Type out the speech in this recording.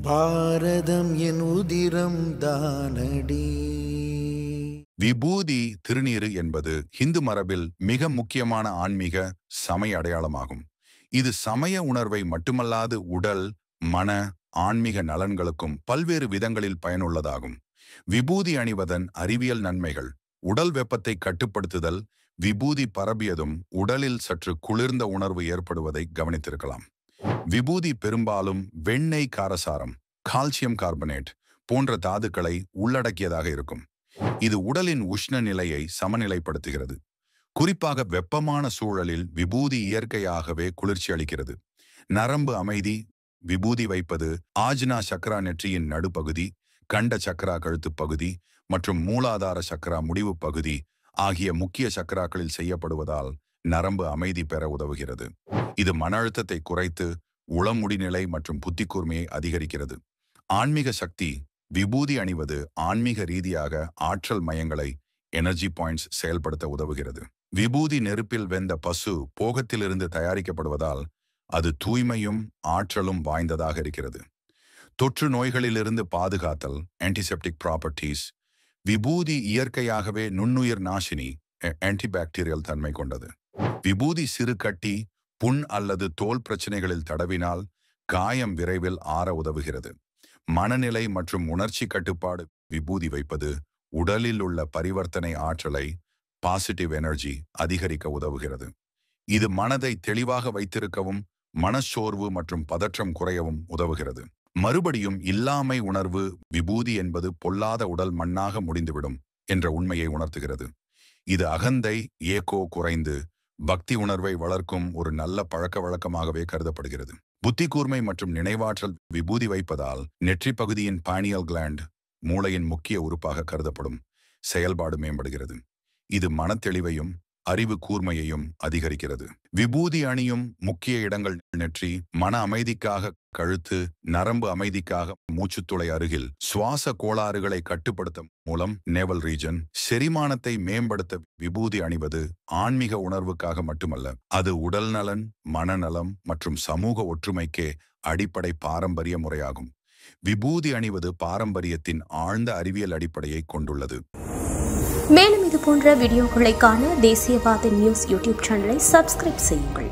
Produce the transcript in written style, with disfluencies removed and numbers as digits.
பாரதம் என் உதிரம் தானடி. விபூதி திருநீறு என்பது ஹிந்து மரபில் மிக முக்கியமான ஆன்மீக சமய அடையாளமாகும். இது சமய உணர்வை மட்டுமல்லாது உடல், மன, ஆன்மீக நலன்களுக்கும் பல்வேறு விதங்களில் பயனுள்ளதாகும். விபூதி அணிவதன் அறிவியல் நன்மைகள்: உடல் வெப்பத்தை கட்டுப்படுத்துதல். விபூதி பரபியதும் உடலில் சற்று குளிர்ந்த உணர்வு ஏற்படுவதை கவனித்திருக்கலாம். விபூதி பெரும்பாலும் வெண்ணெய் காரசாரம், கால்சியம் கார்பனேட் போன்ற தாதுக்களை உள்ளடக்கியதாக இருக்கும். இது உடலின் உஷ்ண நிலையை சமநிலைப்படுத்துகிறது. குறிப்பாக வெப்பமான சூழலில் விபூதி இயற்கையாகவே குளிர்ச்சி அளிக்கிறது. நரம்பு அமைதி: விபூதி வைப்பது ஆஜ்னா சக்ரா நெற்றியின் நடுப்பகுதி, கண்ட சக்ரா கழுத்து பகுதி மற்றும் மூலாதார சக்ரா முடிவு பகுதி ஆகிய முக்கிய சக்ராக்களில் செய்யப்படுவதால் நரம்பு அமைதி பெற உதவுகிறது. இது மன அழுத்தத்தை குறைத்து உளமுடிநிலை மற்றும் புத்தி கூர்மையை அதிகரிக்கிறது. ஆன்மீக சக்தி: விபூதி அணிவது ஆன்மீக ரீதியாக ஆற்றல் மையங்களை, எனர்ஜி பாயிண்ட்ஸ் செயல்படுத்த உதவுகிறது. விபூதி நெருப்பில் வெந்த பசு போகத்திலிருந்து தயாரிக்கப்படுவதால் அது தூய்மையும் ஆற்றலும் வாய்ந்ததாக இருக்கிறது. தொற்று நோய்களிலிருந்து பாதுகாத்தல், ஆன்டிசெப்டிக் ப்ராப்பர்ட்டிஸ்: விபூதி இயற்கையாகவே நுண்ணுயிர் நாசினி, ஆன்டிபாக்டீரியல் தன்மை கொண்டது. விபூதி சிறு கட்டி, புண் அல்லது தோல் பிரச்சனைகளில் தடவினால் காயம் விரைவில் ஆற உதவுகிறது. மனநிலை மற்றும் உணர்ச்சி கட்டுப்பாடு: விபூதி வைப்பது உடலில் உள்ள பரிவர்த்தனை ஆற்றலை, பாசிட்டிவ் எனர்ஜி அதிகரிக்க உதவுகிறது. இது மனதை தெளிவாக வைத்திருக்கவும் மனச்சோர்வு மற்றும் பதற்றம் குறையவும் உதவுகிறது. மறுபடியும் இல்லாமை உணர்வு: விபூதி என்பது பொல்லாத உடல் மண்ணாக முடிந்துவிடும் என்ற உண்மையை உணர்த்துகிறது. இது அகந்தை, ஏகோ குறைந்து பக்தி உணர்வை வளர்க்கும் ஒரு நல்ல பழக்க வழக்கமாகவே கருதப்படுகிறது. புத்தி கூர்மை மற்றும் நினைவாற்றல்: விபூதி வைப்பதால் நெற்றி பகுதியின் பானியல் கிளாண்ட், மூளையின் முக்கிய உறுப்பாக கருதப்படும் செயல்பாடு மேம்படுகிறது. இது மனத்தெளிவையும் அறிவு கூர்மையையும் அதிகரிக்கிறது. விபூதி அணியும் முக்கிய இடங்கள்: நெற்றி, மன அமைதிக்காக கழுத்து, நரம்பு அமைதிக்காக மூச்சுத்துளை அருகில், சுவாச கோளாறுகளை கட்டுப்படுத்த மூலம் நேவல் ரீஜன், செரிமானத்தை மேம்படுத்த விபூதி அணிவது ஆன்மீக உணர்வுக்காக மட்டுமல்ல, அது உடல் நலன், மனநலம் மற்றும் சமூக ஒற்றுமைக்கே அடிப்படை பாரம்பரிய முறையாகும். விபூதி அணிவது பாரம்பரியத்தின் ஆழ்ந்த அறிவியல் அடிப்படையை கொண்டுள்ளது. மேலும் இது போன்ற வீடியோக்களை காண தேசியவாத நியூஸ் யூடியூப் சேனலை சப்ஸ்கிரைப் செய்யுங்கள்.